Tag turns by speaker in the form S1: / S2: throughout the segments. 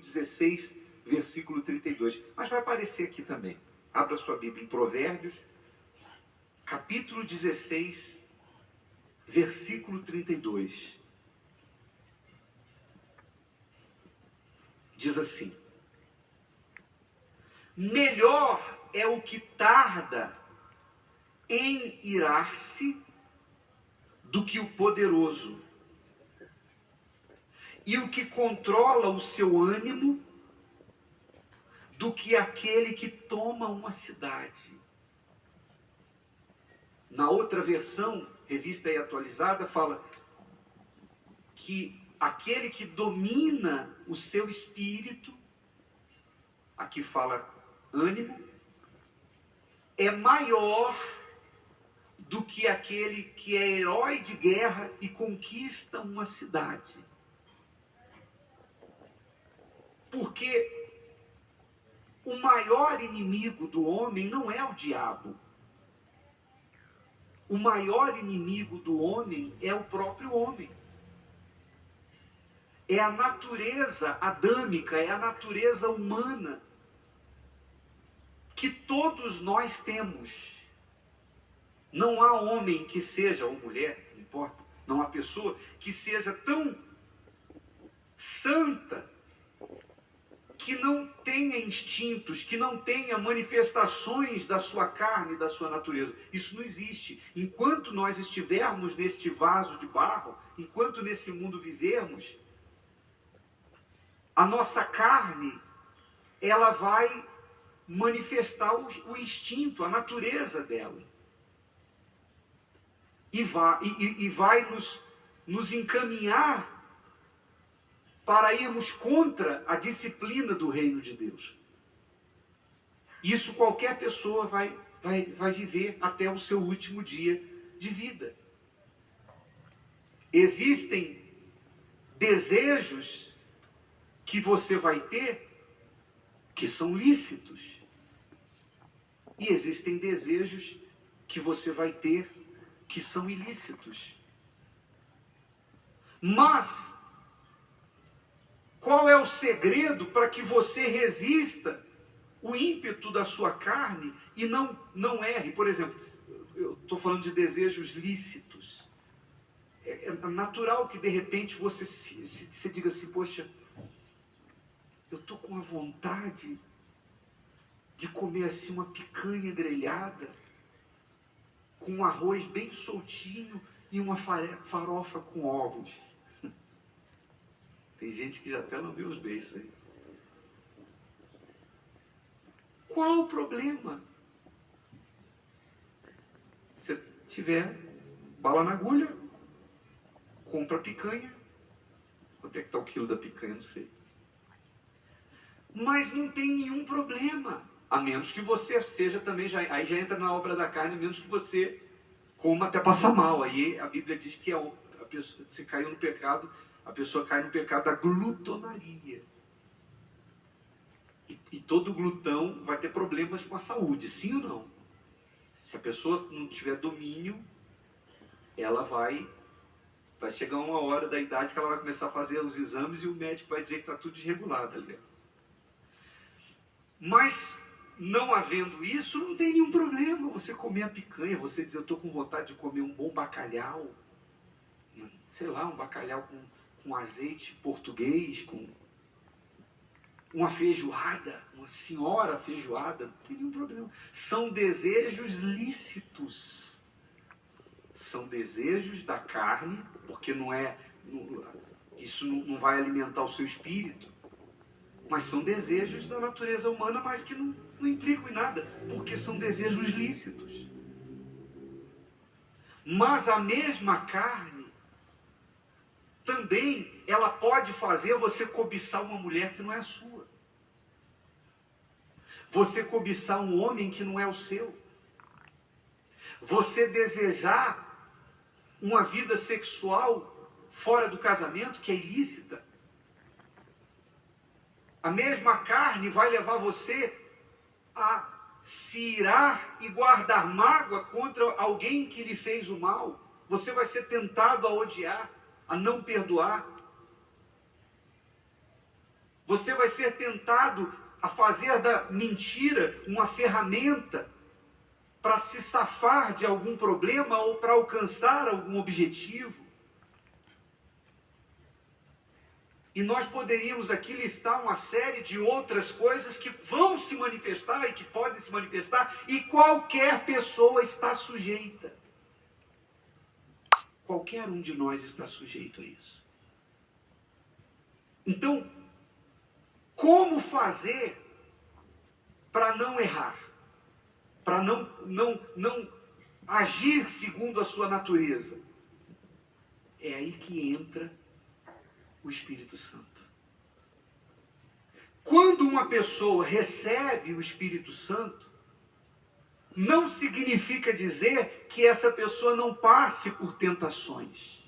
S1: 16, versículo 32. Mas vai aparecer aqui também. Abra sua Bíblia em Provérbios, capítulo 16, versículo 32. Diz assim: melhor é o que tarda em irar-se do que o poderoso, e o que controla o seu ânimo do que aquele que toma uma cidade. Na outra versão, revista e atualizada, fala que aquele que domina o seu espírito, aqui fala ânimo, é maior do que aquele que é herói de guerra e conquista uma cidade. Porque o maior inimigo do homem não é o diabo. O maior inimigo do homem é o próprio homem. É a natureza adâmica, é a natureza humana que todos nós temos. Não há homem que seja, ou mulher, não importa, não há pessoa que seja tão santa que não tenha instintos, que não tenha manifestações da sua carne, da sua natureza. Isso não existe. Enquanto nós estivermos neste vaso de barro, enquanto nesse mundo vivermos, a nossa carne, ela vai manifestar o instinto, a natureza dela. E vai nos encaminhar para irmos contra a disciplina do reino de Deus. Isso qualquer pessoa vai viver até o seu último dia de vida. Existem desejos que você vai ter que são lícitos. E existem desejos que você vai ter que são ilícitos. Mas qual é o segredo para que você resista o ímpeto da sua carne e não erre? Por exemplo, eu estou falando de desejos lícitos. É natural que de repente você diga assim: poxa, eu estou com a vontade de comer assim uma picanha grelhada, com um arroz bem soltinho e uma farofa com ovos. Tem gente que já até lambeu os beiços aí. Qual o problema? Se tiver bala na agulha, compra picanha. Quanto é que está o quilo da picanha? Não sei. Mas não tem nenhum problema. A menos que você seja também, aí já entra na obra da carne, a menos que você coma até passar mal. Aí a Bíblia diz que a pessoa, se caiu no pecado, a pessoa cai no pecado da glutonaria. E todo glutão vai ter problemas com a saúde, sim ou não? Se a pessoa não tiver domínio, ela vai chegar uma hora da idade que ela vai começar a fazer os exames e o médico vai dizer que está tudo desregulado ali. Mas, não havendo isso, não tem nenhum problema você comer a picanha, você dizer: eu estou com vontade de comer um bom bacalhau, sei lá, um bacalhau com azeite português, com uma feijoada, uma senhora feijoada, não tem nenhum problema. São desejos lícitos. São desejos da carne, porque isso não vai alimentar o seu espírito, mas são desejos da natureza humana, mas que não implicam em nada, porque são desejos lícitos. Mas a mesma carne, também, ela pode fazer você cobiçar uma mulher que não é a sua. Você cobiçar um homem que não é o seu. Você desejar uma vida sexual fora do casamento, que é ilícita. A mesma carne vai levar você a se irar e guardar mágoa contra alguém que lhe fez o mal. Você vai ser tentado a odiar, a não perdoar. Você vai ser tentado a fazer da mentira uma ferramenta para se safar de algum problema ou para alcançar algum objetivo. E nós poderíamos aqui listar uma série de outras coisas que vão se manifestar e que podem se manifestar, e qualquer pessoa está sujeita. Qualquer um de nós está sujeito a isso. Então, como fazer para não errar? Para não agir segundo a sua natureza? É aí que entra o Espírito Santo. Quando uma pessoa recebe o Espírito Santo, não significa dizer que essa pessoa não passe por tentações.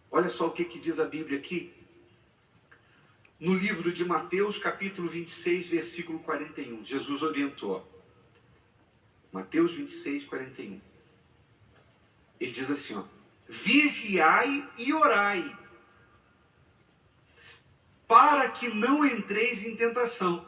S1: Olha só o que diz a Bíblia aqui, no livro de Mateus, capítulo 26, versículo 41. Jesus orientou. Mateus 26, 41. Ele diz assim, ó: vigiai e orai, para que não entreis em tentação.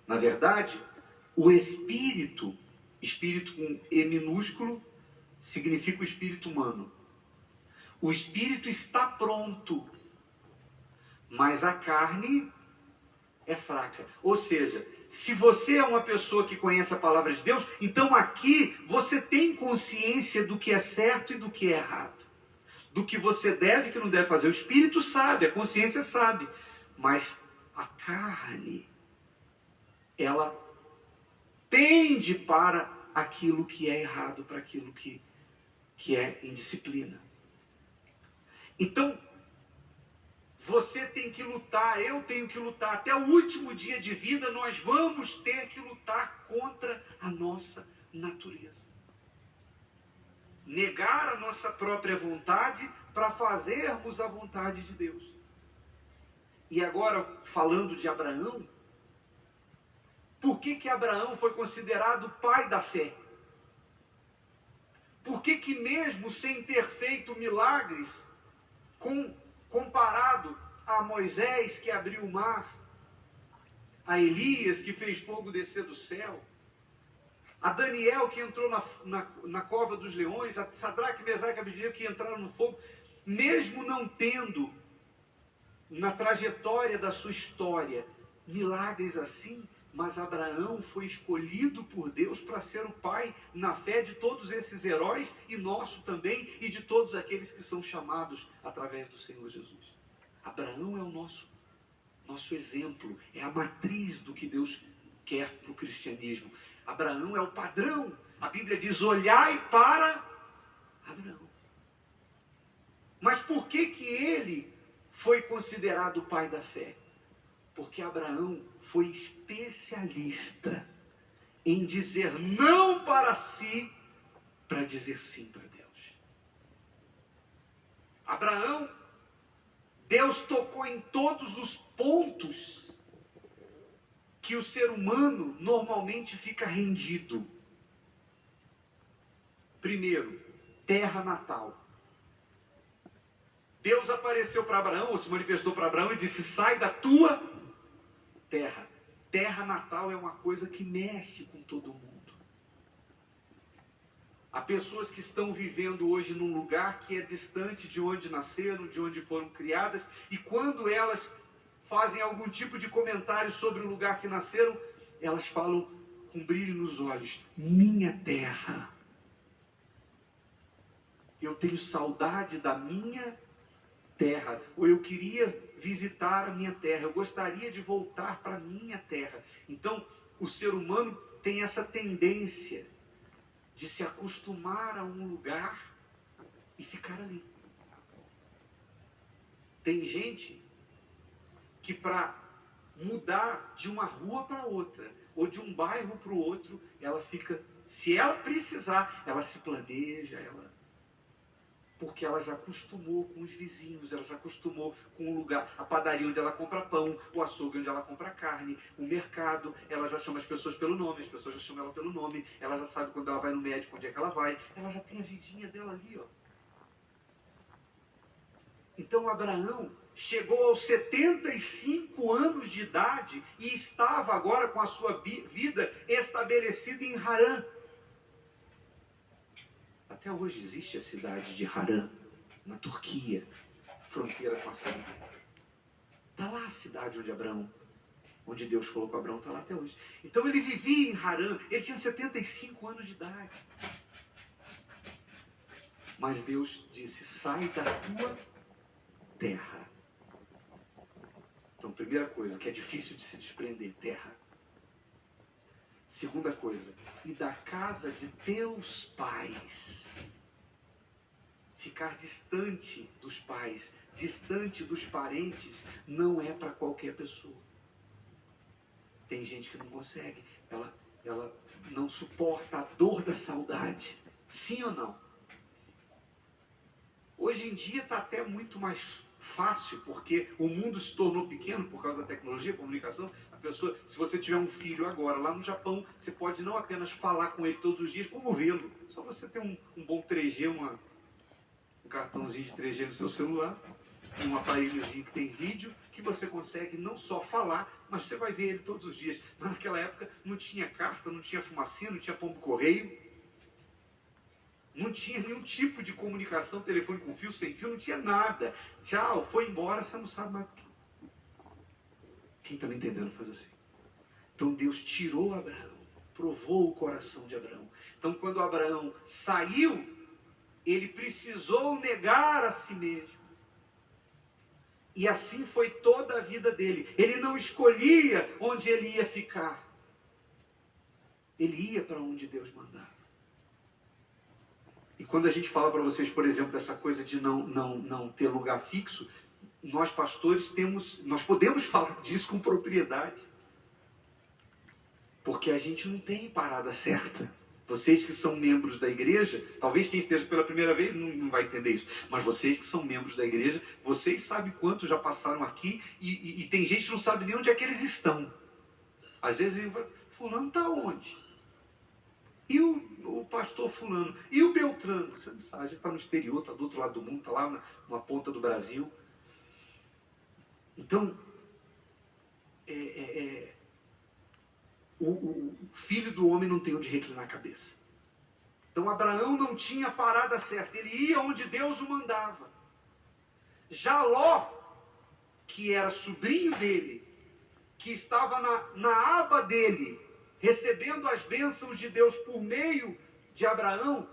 S1: Na verdade, o espírito com E minúsculo, significa o espírito humano. O espírito está pronto, mas a carne é fraca. Ou seja, se você é uma pessoa que conhece a palavra de Deus, então aqui você tem consciência do que é certo e do que é errado. Do que você deve e que não deve fazer. O espírito sabe, a consciência sabe. Mas a carne, ela pende para aquilo que é errado, para aquilo que é indisciplina. Então, você tem que lutar, eu tenho que lutar, até o último dia de vida nós vamos ter que lutar contra a nossa natureza. Negar a nossa própria vontade para fazermos a vontade de Deus. E agora, falando de Abraão, por que Abraão foi considerado pai da fé? Por que mesmo sem ter feito milagres, comparado a Moisés que abriu o mar, a Elias que fez fogo descer do céu, a Daniel que entrou na cova dos leões, a Sadraque, Mesaque e Abednego que entraram no fogo, mesmo não tendo na trajetória da sua história milagres assim, mas Abraão foi escolhido por Deus para ser o pai na fé de todos esses heróis e nosso também, e de todos aqueles que são chamados através do Senhor Jesus. Abraão é o nosso exemplo, é a matriz do que Deus quer para o cristianismo. Abraão é o padrão. A Bíblia diz: olhai para Abraão. Mas por que ele foi considerado o pai da fé? Porque Abraão foi especialista em dizer não para si, para dizer sim para Deus. Abraão, Deus tocou em todos os pontos que o ser humano normalmente fica rendido. Primeiro, terra natal. Deus apareceu para Abraão, ou se manifestou para Abraão e disse: sai da tua terra. Terra natal é uma coisa que mexe com todo mundo. Há pessoas que estão vivendo hoje num lugar que é distante de onde nasceram, de onde foram criadas, e quando elas fazem algum tipo de comentário sobre o lugar que nasceram, elas falam com brilho nos olhos: minha terra. Eu tenho saudade da minha terra, ou eu queria visitar a minha terra, eu gostaria de voltar para a minha terra. Então, o ser humano tem essa tendência de se acostumar a um lugar e ficar ali. Tem gente que para mudar de uma rua para outra, ou de um bairro para o outro, ela fica, se ela precisar, ela se planeja, porque ela já acostumou com os vizinhos, ela já acostumou com o lugar, a padaria onde ela compra pão, o açougue onde ela compra carne, o mercado, ela já chama as pessoas pelo nome, as pessoas já chamam ela pelo nome, ela já sabe quando ela vai no médico, onde é que ela vai, ela já tem a vidinha dela ali, ó. Então Abraão chegou aos 75 anos de idade e estava agora com a sua vida estabelecida em Harã. Até hoje existe a cidade de Harã, na Turquia, fronteira com a Síria. Está lá a cidade onde Deus falou com Abraão, está lá até hoje. Então ele vivia em Harã, ele tinha 75 anos de idade. Mas Deus disse, sai da tua terra. Então, primeira coisa, que é difícil de se desprender, terra. Segunda coisa, e da casa de teus pais. Ficar distante dos pais, distante dos parentes, não é para qualquer pessoa. Tem gente que não consegue, ela não suporta a dor da saudade. Sim ou não? Hoje em dia está até muito mais fácil, porque o mundo se tornou pequeno por causa da tecnologia, comunicação. A pessoa, se você tiver um filho agora lá no Japão, você pode não apenas falar com ele todos os dias, como vê-lo. Só você ter um bom 3G, um cartãozinho de 3G no seu celular, um aparelhozinho que tem vídeo, que você consegue não só falar, mas você vai ver ele todos os dias. Mas naquela época não tinha carta, não tinha fumacinha, não tinha pombo-correio. Não tinha nenhum tipo de comunicação, telefone com fio, sem fio, não tinha nada. Tchau, foi embora, você não sabe mais. Quem está me entendendo faz assim. Então Deus tirou Abraão, provou o coração de Abraão. Então quando Abraão saiu, ele precisou negar a si mesmo. E assim foi toda a vida dele. Ele não escolhia onde ele ia ficar. Ele ia para onde Deus mandava. E quando a gente fala para vocês, por exemplo, dessa coisa de não ter lugar fixo, nós pastores nós podemos falar disso com propriedade. Porque a gente não tem parada certa. Vocês que são membros da igreja, talvez quem esteja pela primeira vez não vai entender isso, mas vocês que são membros da igreja, vocês sabem quantos já passaram aqui e tem gente que não sabe nem onde é que eles estão. Às vezes vem, fulano está onde? E o pastor fulano? E o Beltrano? Você não sabe, a gente está no exterior, está do outro lado do mundo, está lá numa ponta do Brasil. Então, o filho do homem não tem onde reclinar a cabeça. Então Abraão não tinha a parada certa, ele ia onde Deus o mandava. Já Ló, que era sobrinho dele, que estava na aba dele, recebendo as bênçãos de Deus por meio de Abraão,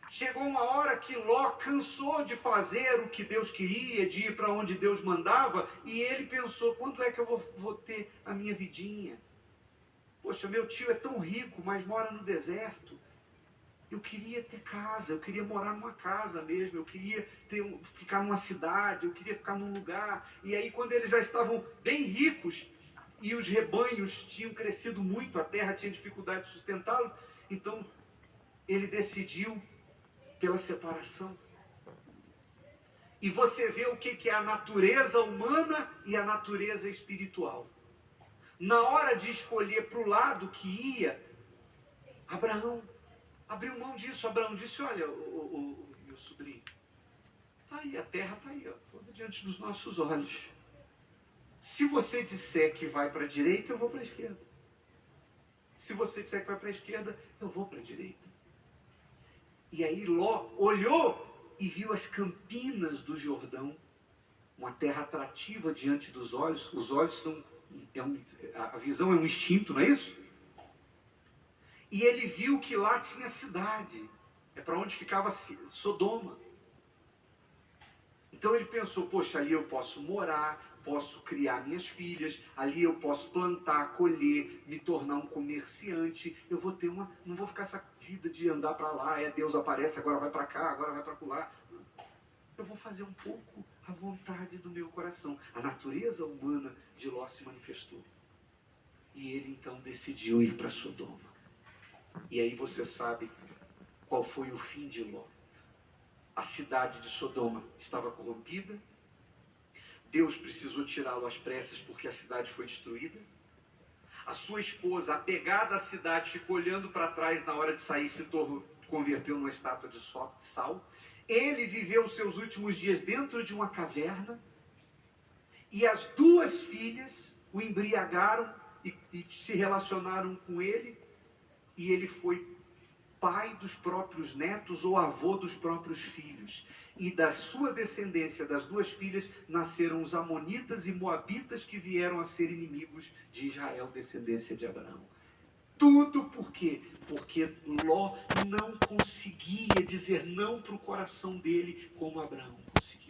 S1: chegou uma hora que Ló cansou de fazer o que Deus queria, de ir para onde Deus mandava, e ele pensou, quando é que eu vou ter a minha vidinha? Poxa, meu tio é tão rico, mas mora no deserto. Eu queria ter casa, eu queria morar numa casa mesmo, eu queria ficar numa cidade, eu queria ficar num lugar. E aí quando eles já estavam bem ricos, e os rebanhos tinham crescido muito, a terra tinha dificuldade de sustentá-lo, então ele decidiu pela separação. E você vê o que é a natureza humana e a natureza espiritual. Na hora de escolher para o lado que ia, Abraão abriu mão disso. Abraão disse, olha, meu sobrinho, está aí, a terra está aí, ó, toda diante dos nossos olhos. Se você disser que vai para a direita, eu vou para a esquerda. Se você disser que vai para a esquerda, eu vou para a direita. E aí Ló olhou e viu as campinas do Jordão, uma terra atrativa diante dos olhos. Os olhos são, a visão é um instinto, não é isso? E ele viu que lá tinha cidade, é para onde ficava Sodoma. Então ele pensou, poxa, ali eu posso morar, posso criar minhas filhas, ali eu posso plantar, colher, me tornar um comerciante, eu vou ter não vou ficar essa vida de andar para lá, Deus aparece, agora vai para cá, agora vai para lá. Eu vou fazer um pouco a vontade do meu coração. A natureza humana de Ló se manifestou. E ele então decidiu ir para Sodoma. E aí você sabe qual foi o fim de Ló. A cidade de Sodoma estava corrompida. Deus precisou tirá-lo às pressas porque a cidade foi destruída. A sua esposa, apegada à cidade, ficou olhando para trás na hora de sair, se converteu numa estátua de sal. Ele viveu os seus últimos dias dentro de uma caverna. E as duas filhas o embriagaram e se relacionaram com ele, e ele foi pai dos próprios netos ou avô dos próprios filhos. E da sua descendência, das duas filhas, nasceram os amonitas e moabitas, que vieram a ser inimigos de Israel, descendência de Abraão. Tudo por quê? Porque Ló não conseguia dizer não para o coração dele como Abraão conseguia.